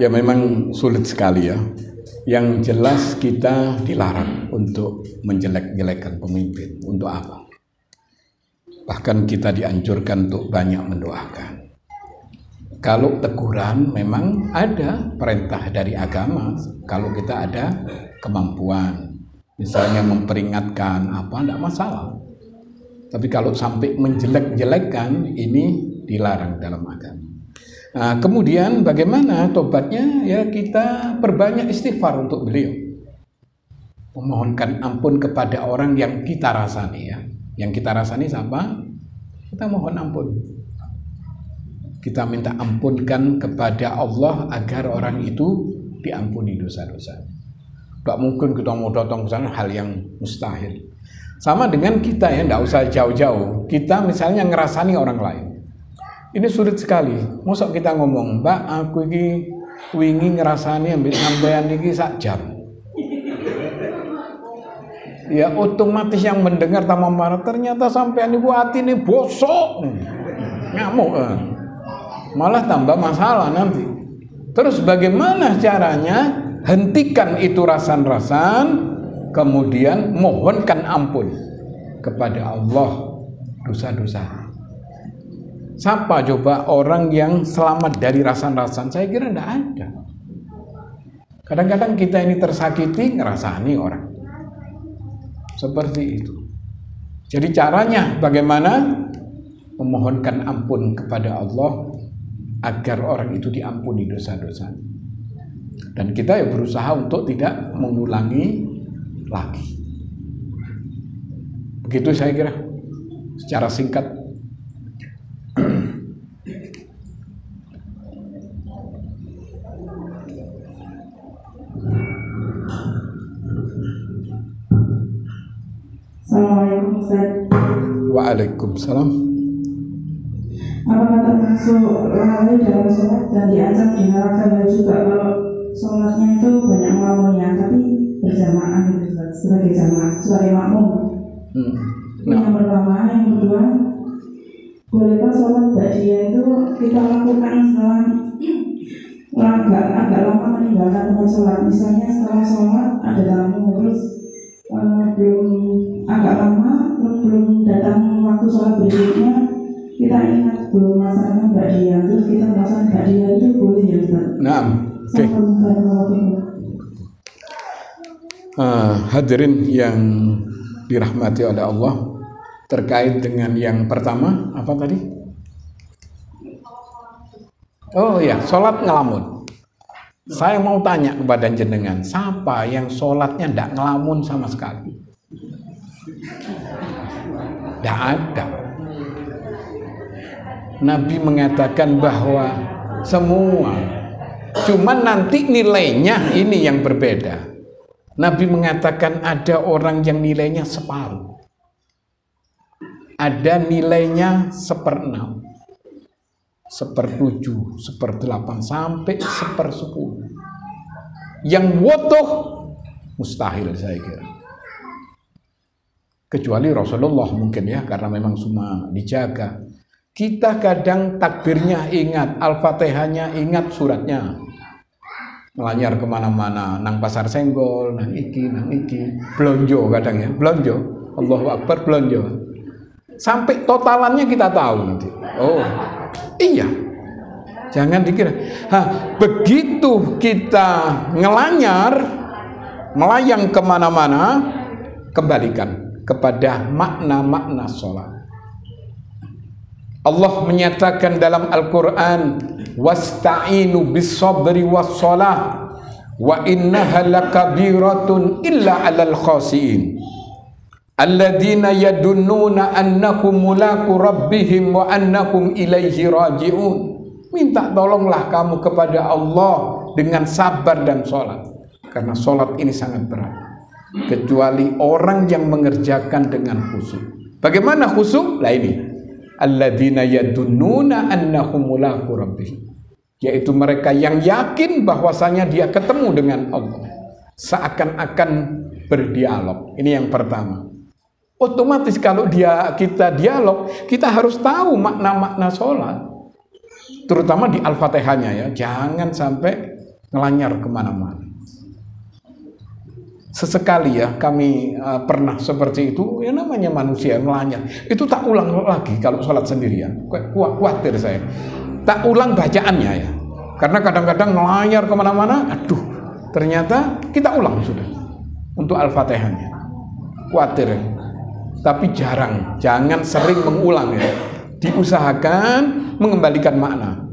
Ya memang sulit sekali ya. Yang jelas kita dilarang untuk menjelek-jelekan pemimpin. Untuk apa? Bahkan kita dianjurkan untuk banyak mendoakan. Kalau teguran memang ada perintah dari agama. Kalau kita ada kemampuan, misalnya memperingatkan apa, tidak masalah. Tapi kalau sampai menjelek-jelekan, ini dilarang dalam agama. Nah, kemudian bagaimana tobatnya? Ya kita perbanyak istighfar untuk beliau, memohonkan ampun kepada orang yang kita rasani ya. Yang kita rasani siapa? Kita mohon ampun. Kita minta ampunkan kepada Allah agar orang itu diampuni dosa-dosa. Tidak mungkin kita mau datang ke sana, hal yang mustahil. Sama dengan kita ya, tidak usah jauh-jauh. Kita misalnya ngerasani orang lain. Ini sulit sekali. Masa kita ngomong, Mbak, aku ini wingi ngerasani ambil sampean iki sak jam. Ya otomatis yang mendengar tambah marah. Ternyata sampean iku atine bosok. Ngamuk. Malah tambah masalah nanti. Terus bagaimana caranya? Hentikan itu rasan-rasan, kemudian mohonkan ampun kepada Allah dosa-dosa. Siapa coba orang yang selamat dari rasan-rasan? Saya kira tidak ada. Kadang-kadang kita ini tersakiti, ngerasani orang. Seperti itu. Jadi caranya bagaimana? Memohonkan ampun kepada Allah agar orang itu diampuni dosa-dosa. Dan kita ya berusaha untuk tidak mengulangi lagi. Begitu saya kira secara singkat. Assalamualaikum Ustaz. Waalaikumsalam. Apakah termasuk lalai dalam sholat dan diancam di neraka juga kalau sholatnya itu banyak melamunnya tapi berjamaah gitu Ustaz, sebagai jamaah, sebagai makmum? Yang pertama, yang kedua, bolehkah sholat ba'diyah itu kita lakukan setelah agak lama meninggalkan tempat sholat? Misalnya setelah sholat ada tamu terus belum agak lama belum datang waktu sholat berikutnya, kita ingat belum melaksanakan ba'diyah, terus kita melaksanakan ba'diyah itu boleh ya Ustaz? Nah, oke. Hadirin yang dirahmati oleh Allah, terkait dengan yang pertama apa tadi? Oh ya, sholat ngelamun. Saya mau tanya kepada jenengan, siapa yang sholatnya tidak ngelamun sama sekali? Tidak ada. Nabi mengatakan bahwa semua, cuman nanti nilainya ini yang berbeda. Nabi mengatakan ada orang yang nilainya separuh, ada nilainya 1/6, 1/7, 1/8 sampai 1/10. Yang wutuh mustahil saya kira. Kecuali Rasulullah mungkin ya, karena memang semua dijaga. Kita kadang takbirnya ingat, Al-Fatihahnya ingat, suratnya melanyar kemana-mana, nang pasar senggol, nang iki, belonjo kadang ya, belonjo, Allahu Akbar belonjo. Sampai totalannya kita tahu nanti. Oh, iya. Jangan dikira. Begitu kita ngelanyar, melayang kemana-mana, kembalikan kepada makna-makna sholat. Allah menyatakan dalam Al-Quran, wasta'inu bis-sabri was-salah wa innaha lakabiratun illa 'alal khasiin alladzina yadunnuna annakum mulaku rabbihim wa annakum ilaihi raji'un. Minta tolonglah kamu kepada Allah dengan sabar dan sholat, karena sholat ini sangat berat, kecuali orang yang mengerjakan dengan khusyuk. Bagaimana khusyuk? Lah ini, alladzina yadunnuna annahum mulaku rabbihim, yaitu mereka yang yakin bahwasanya dia ketemu dengan Allah, seakan-akan berdialog. Ini yang pertama. Otomatis kalau kita dialog, kita harus tahu makna-makna sholat, terutama di Al-Fatihahnya ya. Jangan sampai ngelanyar kemana-mana. Sesekali ya kami pernah seperti itu, ya namanya manusia ngelanyar. Itu tak ulang lagi kalau sholat sendirian. Khawatir saya. Tak ulang bacaannya ya. Karena kadang-kadang ngelanyar kemana-mana, aduh, ternyata kita ulang sudah untuk Al-Fatihahnya. Khawatir ya. Tapi jarang, jangan sering mengulang ya. Diusahakan mengembalikan makna.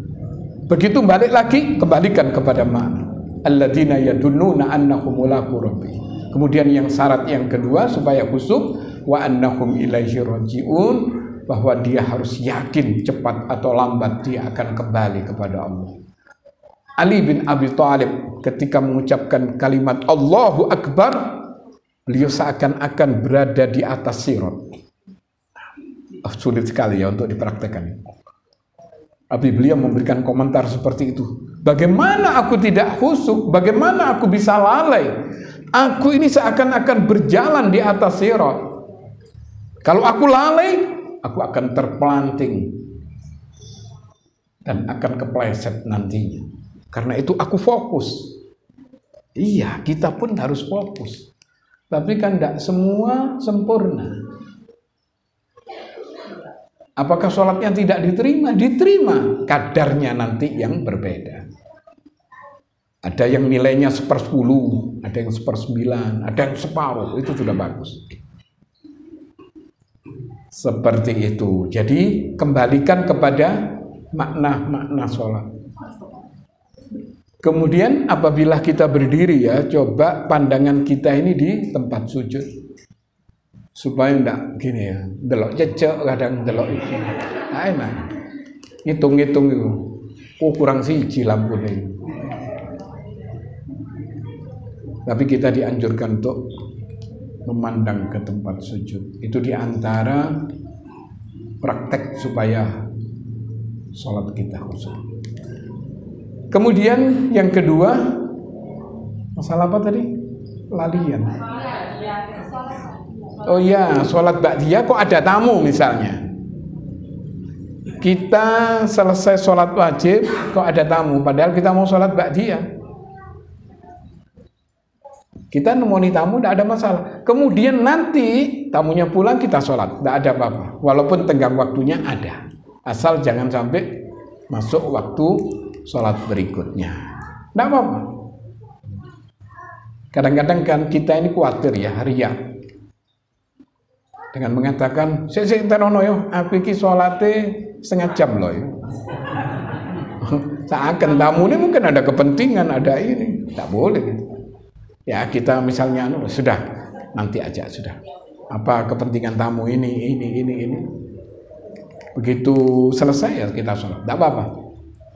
Begitu balik lagi, kembalikan kepada makna. Alladzina yadunnuna annahum mulaku rabbihim. Kemudian yang syarat yang kedua supaya khusyuk, wa annahum ilaihi raji'un, bahwa dia harus yakin cepat atau lambat dia akan kembali kepada Allah. Ali bin Abi Thalib ketika mengucapkan kalimat Allahu Akbar, beliau seakan-akan berada di atas sirat. Sulit sekali ya untuk dipraktekkan. Tapi beliau memberikan komentar seperti itu. Bagaimana aku tidak khusyuk? Bagaimana aku bisa lalai? Aku ini seakan-akan berjalan di atas sirat. Kalau aku lalai, aku akan terpelanting dan akan kepleset nantinya. Karena itu aku fokus. Iya, kita pun harus fokus. Tapi kan tidak semua sempurna. Apakah sholatnya tidak diterima? Diterima, kadarnya nanti yang berbeda. Ada yang nilainya 1/10, ada yang 1/9, ada yang separuh, itu sudah bagus. Seperti itu. Jadi kembalikan kepada makna-makna sholat. Kemudian apabila kita berdiri ya, coba pandangan kita ini di tempat sujud. Supaya enggak gini ya, delok cecek kadang delok itu. Nah, enak. Ngitung-ngitung itu. Kurang siji lampune. Tapi kita dianjurkan untuk memandang ke tempat sujud. Itu diantara praktek supaya sholat kita khusyuk. Kemudian yang kedua, masalah apa tadi? Lalian. Oh iya, sholat ba'diyah kok ada tamu misalnya. Kita selesai sholat wajib, kok ada tamu, padahal kita mau sholat ba'diyah. Kita nemoni tamu, tidak ada masalah. Kemudian nanti tamunya pulang, kita sholat, tidak ada apa-apa. Walaupun tenggang waktunya ada, asal jangan sampai masuk waktu sholat berikutnya. Tidak apa-apa. Kadang-kadang kan kita ini khawatir ya, riya. dengan mengatakan sik terono yo aku iki salate setengah jam loh yo. Seakan tamu ini mungkin ada kepentingan, ada ini, tak boleh gitu. Ya kita misalnya sudah nanti aja sudah. Apa kepentingan tamu ini. Begitu selesai ya kita sholat, tak apa-apa.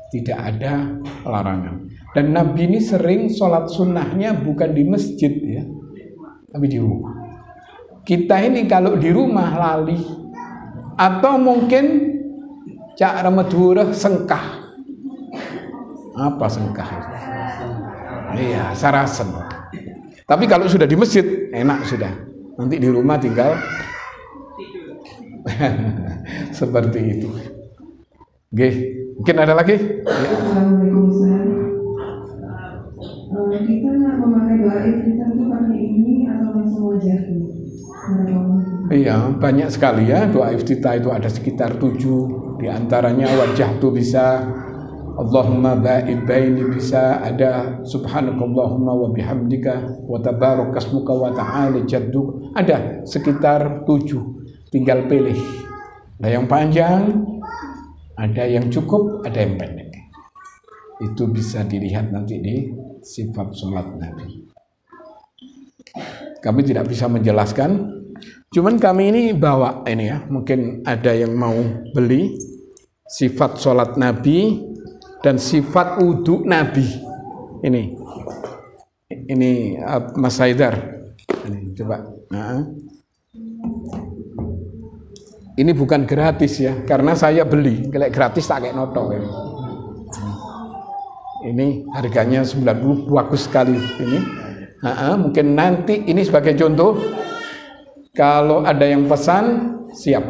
Tidak ada larangan. Dan Nabi ini sering sholat sunnahnya bukan di masjid ya, tapi di rumah. Kita ini kalau di rumah lali atau mungkin cak remedureh sengkah. Apa sengkah? Iya, sarasen. Tapi kalau sudah di masjid enak sudah. Nanti di rumah tinggal seperti itu. Oke, mungkin ada lagi? Ya. Assalamualaikum. Kita memakai doa kita itu pakai ini atau langsung wajah dulu? Iya, banyak sekali ya doa iftitah itu ada sekitar 7. Di antaranya wajah tuh bisa, Allahumma ba'id baini bisa, ada subhanakallahumma wa bihamdika wa tabarakasmuka wa ta'ala jadduk. Ada sekitar 7. Tinggal pilih. Ada yang panjang, ada yang cukup, ada yang pendek. Itu bisa dilihat nanti di sifat sholat Nabi. Kami tidak bisa menjelaskan, cuman kami ini bawa ini ya, mungkin ada yang mau beli sifat sholat Nabi dan sifat wudhu Nabi. Ini Mas Haidar. Ini coba. Nah. Ini bukan gratis ya, karena saya beli. Kalau gratis tak kayak noto ya. Ini harganya 90, bagus sekali ini. Mungkin nanti ini sebagai contoh, kalau ada yang pesan siap.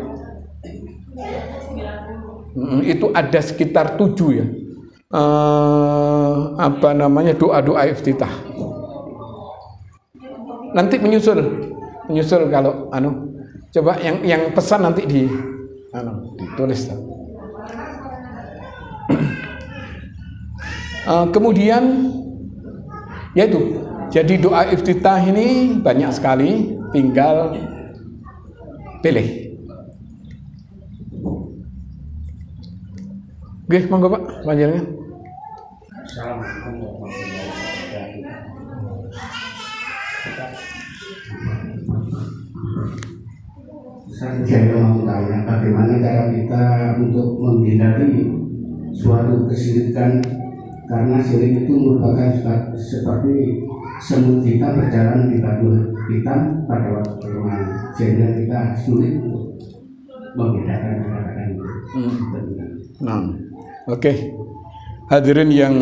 Itu ada sekitar 7 ya. Doa-doa iftitah. Nanti menyusul kalau coba yang pesan nanti ditulis. Kemudian yaitu jadi doa iftitah ini banyak sekali, tinggal pilih. Oke, monggo Pak, panjenengan. Assalamualaikum warahmatullahi wabarakatuh. Saya mau tanya bagaimana cara kita untuk menghindari suatu kesyirikan, karena syirik itu merupakan seperti semut kita berjalan di batu hitam pada waktu bermain, sehingga kita sulit untuk membedakan kadang-kadang itu. Oke. Hadirin yang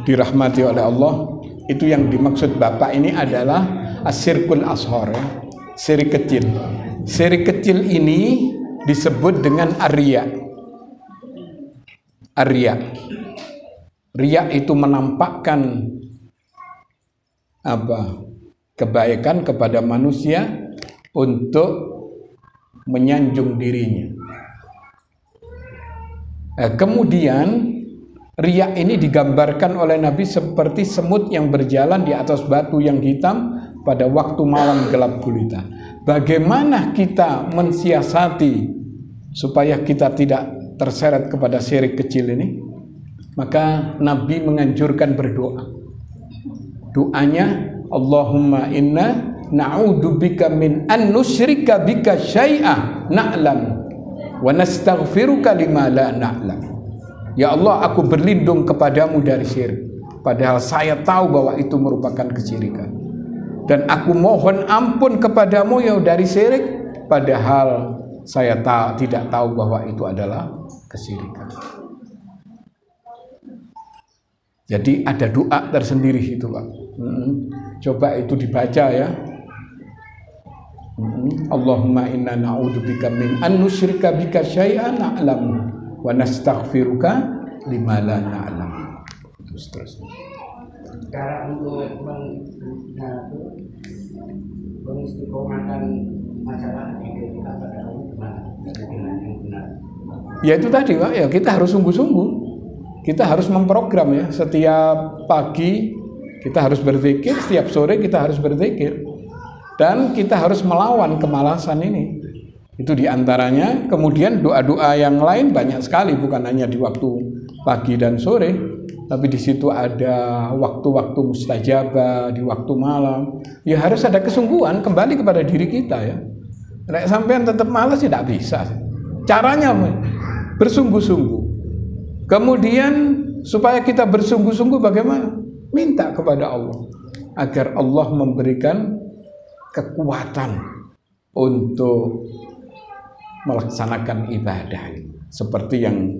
dirahmati oleh Allah, itu yang dimaksud Bapak ini adalah asyirkul ashar ya, syirik kecil. Syirik kecil ini disebut dengan ar-riya. Ar-riya. Riya itu menampakkan kebaikan kepada manusia untuk menyanjung dirinya. Kemudian riya ini digambarkan oleh Nabi seperti semut yang berjalan di atas batu yang hitam pada waktu malam gelap gulita. Bagaimana kita mensiasati supaya kita tidak terseret kepada syirik kecil ini? Maka Nabi menganjurkan berdoa. Doanya, Allahumma inna na'udzubika min an nusyrika bika syai'a na'lam wa nastaghfiruka lima la na'lam. Ya Allah, aku berlindung kepadamu dari syirik, padahal saya tahu bahwa itu merupakan kesyirikan. Dan aku mohon ampun kepadamu ya dari syirik, padahal saya tidak tahu bahwa itu adalah kesyirikan. Jadi ada doa tersendiri itu Pak. Coba itu dibaca ya. Allahumma inna na'udzubika min an nusyrika bika syai'an na'lam wa nastaghfiruka lima la na'lam. Terus. Cara untuk mengistiqomahkan masalah itu kita pada dengan yang benar. Ya itu tadi Pak, ya kita harus sungguh-sungguh. Kita harus memprogram ya, setiap pagi kita harus berzikir, setiap sore kita harus berzikir. Dan kita harus melawan kemalasan ini. Itu diantaranya. Kemudian doa-doa yang lain banyak sekali, bukan hanya di waktu pagi dan sore, tapi di situ ada waktu-waktu mustajabah, di waktu malam. Ya harus ada kesungguhan kembali kepada diri kita ya. Nek sampean tetap malas ya tidak bisa. Caranya bersungguh-sungguh. Kemudian supaya kita bersungguh-sungguh bagaimana? Minta kepada Allah agar Allah memberikan kekuatan untuk melaksanakan ibadah seperti yang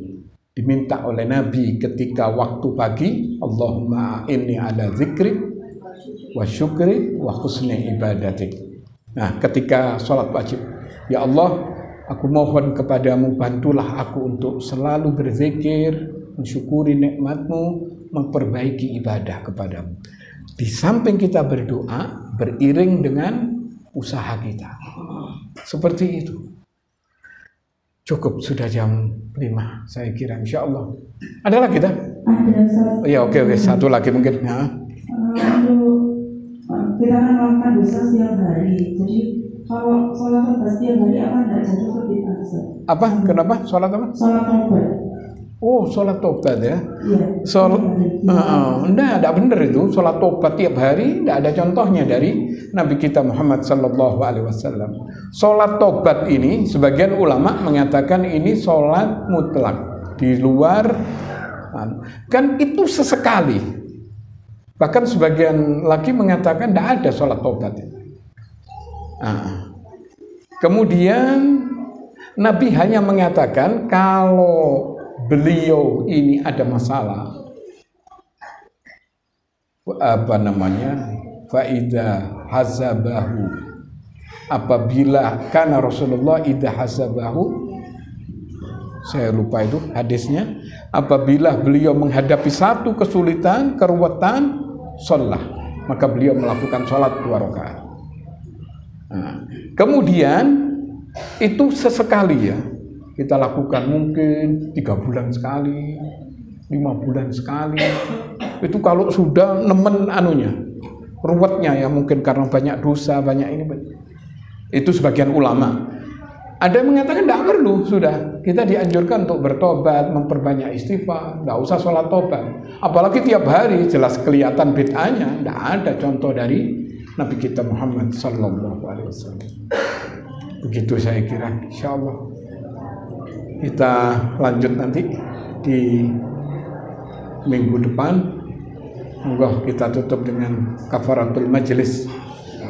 diminta oleh Nabi ketika waktu pagi, Allahumma inni ala zikri wa syukri wa husni ibadatik. Nah, ketika sholat wajib, ya Allah, aku mohon kepadamu, bantulah aku untuk selalu berzikir, mensyukuri nikmatmu, memperbaiki ibadah kepadamu. Di samping kita berdoa, beriring dengan usaha kita. Seperti itu. Cukup, sudah jam 5 saya kira, insya Allah. Ada lagi tak? Ada. Ya oke, satu lagi mungkin ya. Untuk kita kan melakukan dosa setiap hari. Jadi kalau sholat tobat setiap hari apa tidak jatuh ke bid'ah? Apa? Kenapa? Sholat apa? Sholat tobat. Oh, sholat tobat ya? Iya. Enggak benar itu. Sholat tobat tiap hari tidak ada contohnya dari Nabi kita Muhammad sallallahu alaihi wasallam. Sholat tobat ini sebagian ulama mengatakan ini sholat mutlak, di luar kan itu sesekali. Bahkan sebagian lagi mengatakan tidak ada sholat tobat. Kemudian Nabi hanya mengatakan kalau beliau ini ada masalah, faida hazabahu, apabila karena Rasulullah idza hazabahu, saya lupa itu hadisnya, apabila beliau menghadapi satu kesulitan, keruwetan, sholat, maka beliau melakukan sholat 2 rakaat. Kemudian itu sesekali ya kita lakukan, mungkin 3 bulan sekali, 5 bulan sekali. Itu kalau sudah nemen ruwetnya ya, mungkin karena banyak dosa, banyak ini. Itu sebagian ulama. Ada yang mengatakan tidak perlu, sudah kita dianjurkan untuk bertobat, memperbanyak istighfar, tidak usah sholat tobat. Apalagi tiap hari, jelas kelihatan bid'ahnya. Tidak ada contoh dari Nabi kita Muhammad sallallahu alaihi wasallam. Begitu saya kira, insya Allah. Kita lanjut nanti di minggu depan. Moga kita tutup dengan kafaratul majlis.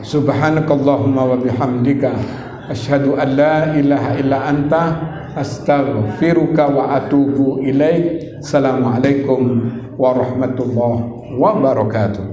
Subhanakallahumma wa bihamdika asyhadu an la ilaha illa anta astaghfiruka wa atubu ilaik. Assalamualaikum warahmatullahi wabarakatuh.